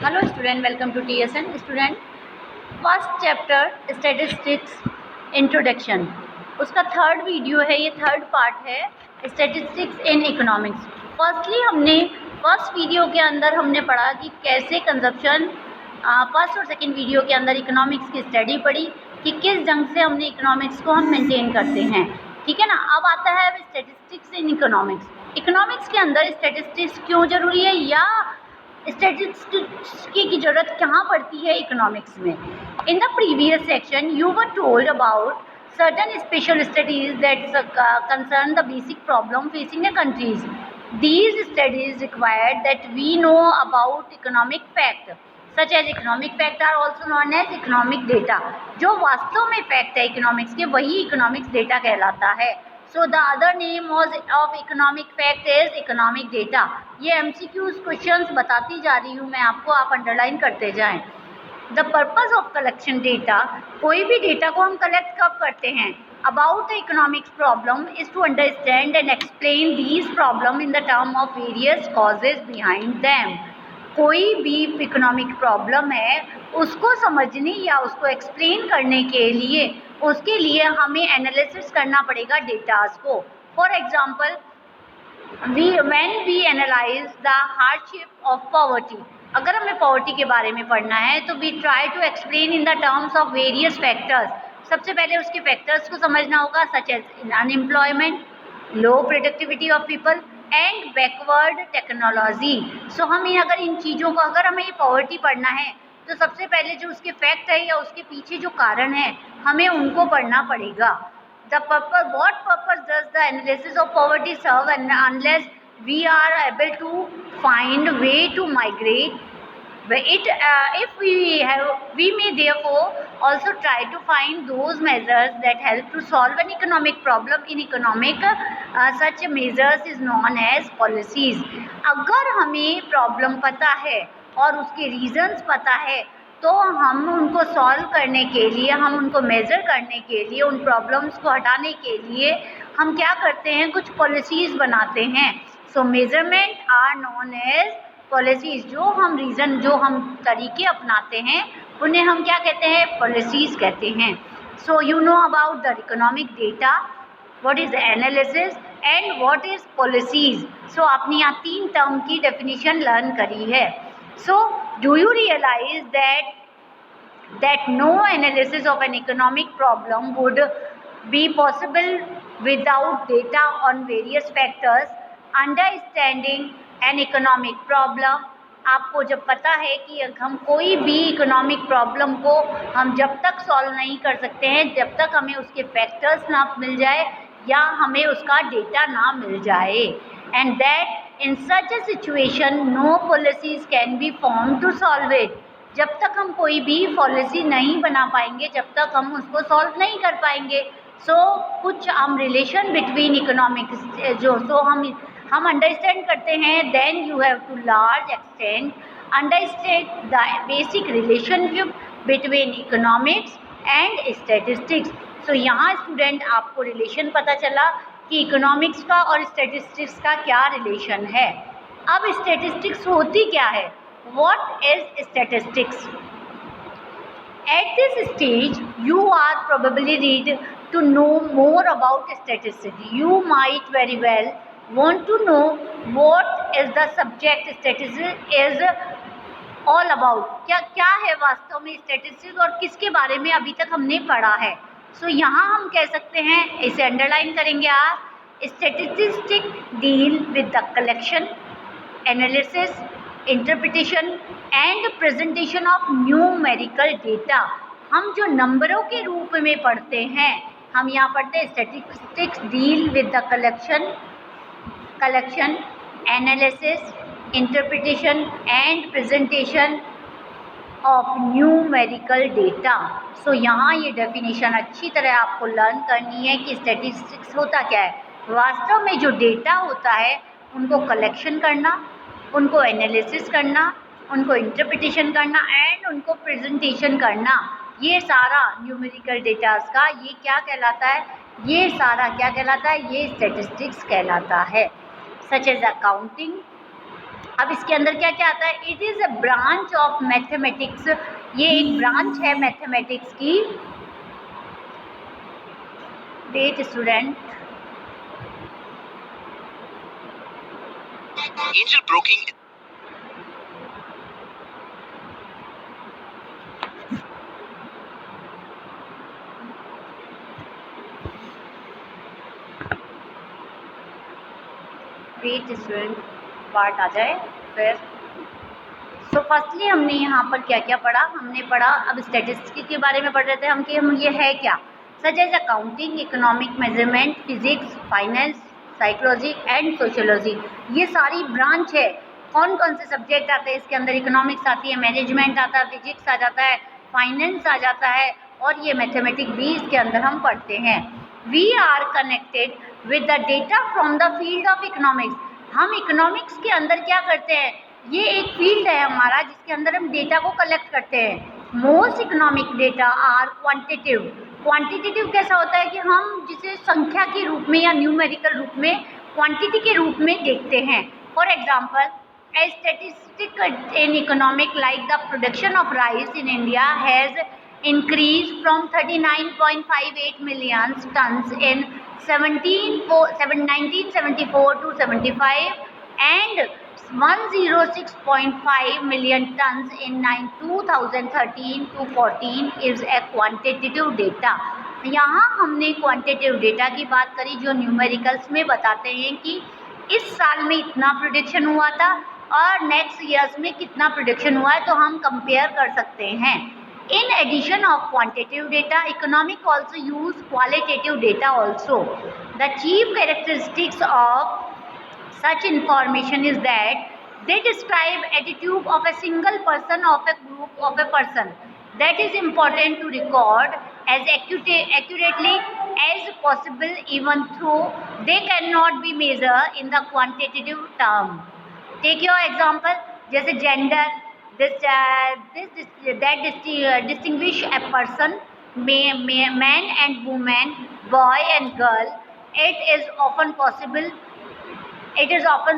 Hello student, welcome to TSN student. First chapter statistics introduction, उसका third video है, ये third part है statistics in economics. Firstly हमने first video के अंदर हमने पढ़ा कि कैसे कंजप्शन, फर्स्ट और सेकंड वीडियो के अंदर इकोनॉमिक्स की स्टडी पढ़ी कि किस ढंग से हमने इकोनॉमिक्स को हम मेंटेन करते हैं, ठीक है ना। अब आता है स्टैटिस्टिक्स इन इकोनॉमिक्स। इकोनॉमिक्स के अंदर स्टैटिस्टिक्स क्यों ज़रूरी है या स्टैटिस्टिक्स की ज़रूरत कहाँ पड़ती है इकोनॉमिक्स में। In the previous section you were told about certain special studies that concern the basic problem facing the countries. These studies required that we know about economic fact, such as economic fact are also known as economic data. जो वास्तव में fact है economics के, वही economics data कहलाता है। So the other name of economic fact is economic data. ये MCQs questions बताती जा रही हूँ मैं आपको, आप अंडरलाइन करते जाएं। The purpose of collection data, कोई भी डेटा को हम कलेक्ट कब करते हैं, about the economics problem is to understand and explain these problem in the term of various causes behind them. कोई भी इकोनॉमिक प्रॉब्लम है उसको समझने या उसको एक्सप्लेन करने के लिए उसके लिए हमें एनालिसिस करना पड़ेगा डेटास को। For example, when we analyze the hardship of poverty, अगर हमें पॉवर्टी के बारे में पढ़ना है तो we try to explain in the terms of various factors. सबसे पहले उसके फैक्टर्स को समझना होगा, such as unemployment, low productivity of people and backward technology. So हम अगर इन चीज़ों को, अगर हमें ये पॉवर्टी पढ़ना है तो सबसे पहले जो उसके फैक्ट है या उसके पीछे जो कारण है हमें उनको पढ़ना पड़ेगा। The purpose, what purpose does the analysis of poverty serve, and unless we are able to find way to migrate it, if we may therefore also try to find those measures that help to solve an economic problem. In economic, such measures is known as policies. अगर हमें problem पता है और उसके reasons पता है तो हम उनको सॉल्व करने के लिए, हम उनको मेज़र करने के लिए, उन प्रॉब्लम्स को हटाने के लिए हम क्या करते हैं, कुछ पॉलिसीज़ बनाते हैं। So measurement are known as policies. जो हम रीज़न, जो हम तरीके अपनाते हैं उन्हें हम क्या कहते हैं, पॉलिसीज़ कहते हैं। So you know about the economic data, what is analysis and what is policies. So आपने यहाँ 3 टर्म की डेफिनेशन लर्न करी है। So, do you realize that no analysis of an economic problem would be possible without data on various factors? Understanding an economic problem, आपको जब पता है कि हम कोई भी इकोनॉमिक प्रॉब्लम को हम जब तक सॉल्व नहीं कर सकते हैं जब तक हमें उसके फैक्टर्स ना मिल जाए या हमें उसका डेटा ना मिल जाए, and that in such a situation no policies can be formed to solve it. जब तक हम कोई भी पॉलिसी नहीं बना पाएंगे जब तक हम उसको सॉल्व नहीं कर पाएंगे। सो कुछ हम रिलेशन बिटवीन इकोनॉमिक्स जो हम अंडरस्टैंड करते हैं, then you have to large extent understand the basic relationship between economics and statistics. So यहाँ स्टूडेंट आपको रिलेशन पता चला कि इकोनॉमिक्स का और स्टैटिस्टिक्स का क्या रिलेशन है। अब स्टैटिस्टिक्स होती क्या है, what is statistics. At this stage you are probably ready to know more about statistics. You might very well want to know what is the subject statistics is all about। क्या है वास्तव में statistics और किसके बारे में अभी तक हमने पढ़ा है। सो यहाँ हम कह सकते हैं, इसे अंडरलाइन करेंगे आप, statistics deal with the collection, analysis, interpretation and presentation of numerical data. हम जो नंबरों के रूप में पढ़ते हैं, हम यहाँ पढ़ते हैं statistics deal with the collection, analysis, interpretation and presentation of numerical data. So यहाँ ये डेफिनेशन अच्छी तरह आपको लर्न करनी है कि स्टैटिस्टिक्स होता क्या है। वास्तव में जो डेटा होता है उनको कलेक्शन करना, उनको एनालिसिस करना, उनको इंटरप्रिटेशन करना एंड उनको प्रेजेंटेशन करना, ये सारा न्यूमेरिकल डेटास का ये क्या कहलाता है, ये सारा क्या कहलाता है, ये स्टैटिस्टिक्स कहलाता है। सच एज अकाउंटिंग, अब इसके अंदर क्या क्या आता है, it is a branch of mathematics, ये एक ब्रांच है मैथमेटिक्स की। Wait student, Angel broking. Wait student part आ जाए फिर। सो फर्स्टली हमने यहाँ पर क्या क्या पढ़ा, हमने पढ़ा अब स्टैटिस्टिक्स के बारे में पढ़ रहे थे हम कि हम ये है क्या, such as accounting, economic measurement, physics, finance, psychology and sociology, ये सारी ब्रांच है। कौन कौन से सब्जेक्ट आते हैं इसके अंदर, इकोनॉमिक्स आती है, मैनेजमेंट आता है, फिजिक्स आ जाता है, फाइनेंस आ जाता है, और ये मैथमेटिक्स भी इसके अंदर हम पढ़ते हैं। We are connected with the data from the field of economics, हम इकोनॉमिक्स के अंदर क्या करते हैं, ये एक फील्ड है हमारा जिसके अंदर हम डेटा को कलेक्ट करते हैं। Most economic data are quantitative, quantitative कैसा होता है कि हम जिसे संख्या के रूप में या न्यूमेरिकल रूप में, क्वांटिटी के रूप में देखते हैं। For example, a statistic in economic like the production of rice in India has increased from 39.58 million tons in 1974 to 75 and 106.5 million tons in 2013 to 14 is a quantitative data। यहाँ हमने quantitative data की बात करी जो numericals में बताते हैं कि इस साल में इतना प्रोडक्शन हुआ था और नेक्स्ट ईयर्स में कितना प्रोडक्शन हुआ है, तो हम कंपेयर कर सकते हैं। In addition of quantitative data, economic also use qualitative data also. The chief characteristics of such information is that they describe attitude of a single person, of a group of a person, that is important to record as accurately as possible even though they cannot be measured in the quantitative term। Take your example, जैसे gender, that distinguish a person, man and woman, boy and girl, it is often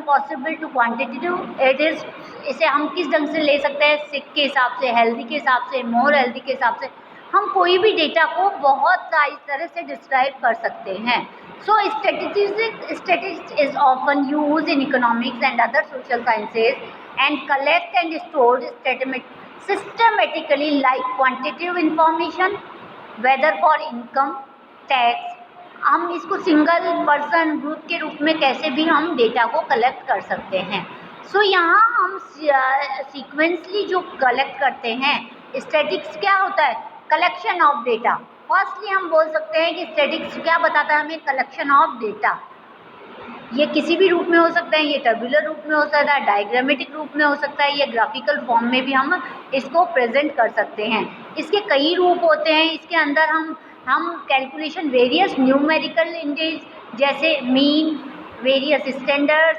possible to quantitative, it is, इसे हम किस ढंग से ले सकते हैं, सिक के हिसाब से, हेल्दी के हिसाब से, मोर हेल्दी के हिसाब से, हम कोई भी डेटा को बहुत सारी तरह से डिस्क्राइब कर सकते हैं। So statistics is often use in economics and other social sciences and collect and store systematically like quantitative information, whether for income, tax. हम इसको सिंगल पर्सन ग्रुप के रूप में कैसे भी हम डेटा को कलेक्ट कर सकते हैं। सो यहाँ हम सीक्वेंसली जो कलेक्ट करते हैं, स्टैटिस्टिक्स क्या होता है, कलेक्शन ऑफ डेटा। फर्स्टली हम बोल सकते हैं कि स्टैटिस्टिक्स क्या बताता है हमें, कलेक्शन ऑफ डेटा। ये किसी भी रूप में हो सकता है, ये टेबुलर रूप में हो सकता है, डायग्रामेटिक रूप में हो सकता है, ये ग्राफिकल फॉर्म में भी हम इसको प्रेजेंट कर सकते हैं। इसके कई रूप होते हैं, इसके अंदर हम कैलकुलेशन वेरियस न्यूमेरिकल इंडेक्स जैसे मीन, वेरियस स्टैंडर्ड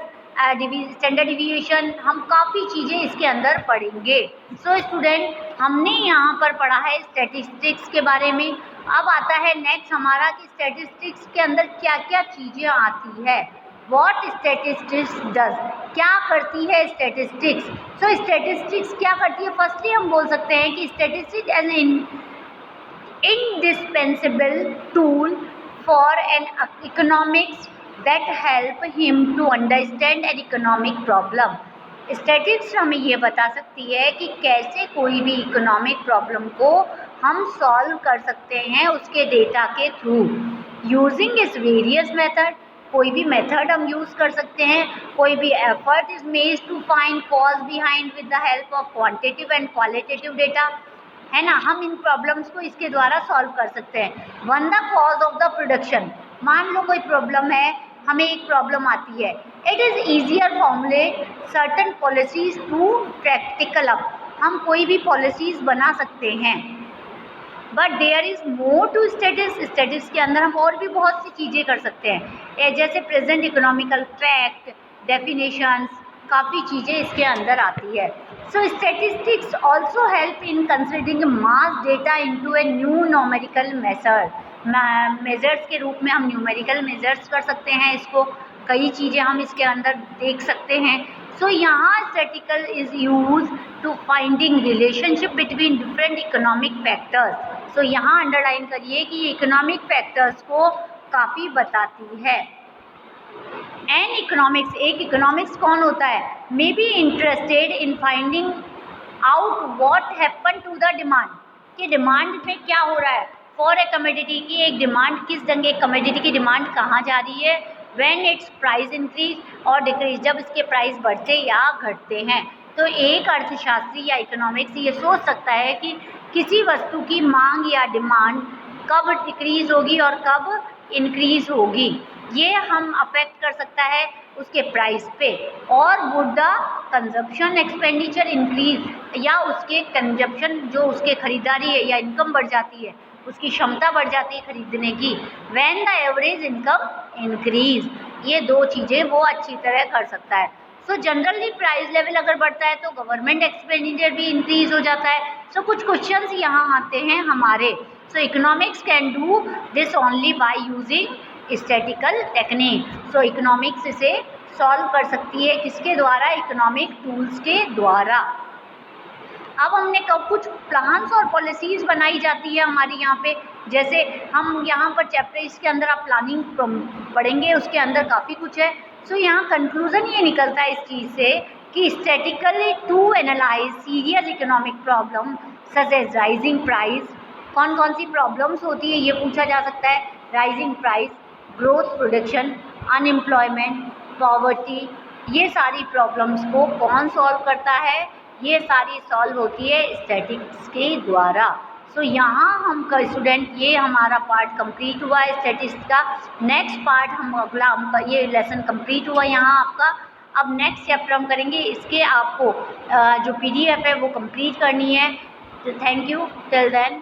डिविएशन, हम काफ़ी चीज़ें इसके अंदर पढ़ेंगे। सो स्टूडेंट, हमने यहाँ पर पढ़ा है स्टैटिस्टिक्स के बारे में। अब आता है नेक्स्ट हमारा कि स्टैटिस्टिक्स के अंदर क्या क्या चीज़ें आती है। व्हाट स्टैटिस्टिक्स डज, क्या करती है स्टैटिस्टिक्स। सो स्टैटिस्टिक्स क्या करती है, फर्स्टली हम बोल सकते हैं कि statistics as an indispensable tool for an economics that help him to understand an economic problem। Statistics हमें ये बता सकती है कि कैसे कोई भी इकोनॉमिक प्रॉब्लम को हम सॉल्व कर सकते हैं उसके डेटा के थ्रू। यूजिंग इस वेरियस मेथड, कोई भी मेथड हम यूज़ कर सकते हैं, कोई भी effort is made to find cause behind with the help of quantitative and qualitative data, है ना। हम इन प्रॉब्लम्स को इसके द्वारा सॉल्व कर सकते हैं। One the cause of the production, मान लो कोई प्रॉब्लम है, हमें एक प्रॉब्लम आती है, it is easier formulate certain policies to practical up, हम कोई भी पॉलिसीज़ बना सकते हैं। But there is more to statistics के अंदर हम और भी बहुत सी चीज़ें कर सकते हैं, जैसे प्रेजेंट इकोनॉमिकल फैक्ट, डेफिनेशंस, काफ़ी चीज़ें इसके अंदर आती है। So statistics also help in considering mass data into a new numerical measures के रूप में हम न्यूमेरिकल मेजर्स कर सकते हैं इसको, कई चीज़ें हम इसके अंदर देख सकते हैं। सो यहाँ statical is use to finding relationship between different economic factors. So यहाँ अंडरलाइन करिए कि ये इकोनॉमिक फैक्टर्स को काफ़ी बताती है। एन इकोनॉमिक्स, एक इकोनॉमिक्स कौन होता है, may be interested in finding out what happen to the demand, कि डिमांड में क्या हो रहा है फॉर ए कमोडिटी की, एक डिमांड किस ढंग एक कमोडिटी की डिमांड कहाँ जा रही है, व्हेन इट्स प्राइस इंक्रीज और डिक्रीज, जब इसके प्राइस बढ़ते या घटते हैं। तो एक अर्थशास्त्री या इकोनॉमिक्स ये सोच सकता है कि किसी वस्तु की मांग या डिमांड कब डिक्रीज होगी और कब इंक्रीज होगी, ये हम अफेक्ट कर सकता है उसके प्राइस पे। और would the consumption expenditure increase, या उसके कंजप्शन जो उसके खरीदारी है या इनकम बढ़ जाती है, उसकी क्षमता बढ़ जाती है खरीदने की, when the average income increase, ये दो चीज़ें वो अच्छी तरह कर सकता है। सो जनरली प्राइस लेवल अगर बढ़ता है तो गवर्नमेंट एक्सपेंडिचर भी इंक्रीज हो जाता है। सो कुछ क्वेश्चंस यहाँ आते हैं हमारे। So economics can do this only by using statical technique. So economics इसे सॉल्व कर सकती है किसके द्वारा, इकोनॉमिक टूल्स के द्वारा। अब हमने कब कुछ प्लान्स और पॉलिसीज़ बनाई जाती है हमारी यहाँ पे, जैसे हम यहाँ पर चैप्टर इसके अंदर आप प्लानिंग पढ़ेंगे, उसके अंदर काफ़ी कुछ है। सो यहाँ कंक्लूज़न ये निकलता है इस चीज़ से कि statically to analyse serious economic problem such as rising price, कौन कौन सी प्रॉब्लम्स होती है ये पूछा जा सकता है, rising price, growth production, unemployment, poverty, ये सारी प्रॉब्लम्स को कौन सॉल्व करता है, ये सारी सॉल्व होती है स्टैटिक्स के द्वारा। सो यहाँ हम स्टूडेंट ये हमारा पार्ट कंप्लीट हुआ है स्टैटिस्टिक्स का। नेक्स्ट पार्ट हम अगला ये लेसन कंप्लीट हुआ यहाँ आपका। अब नेक्स्ट चैप्टर हम करेंगे, इसके आपको जो PDF है वो कंप्लीट करनी है। तो थैंक यू, टिल देन।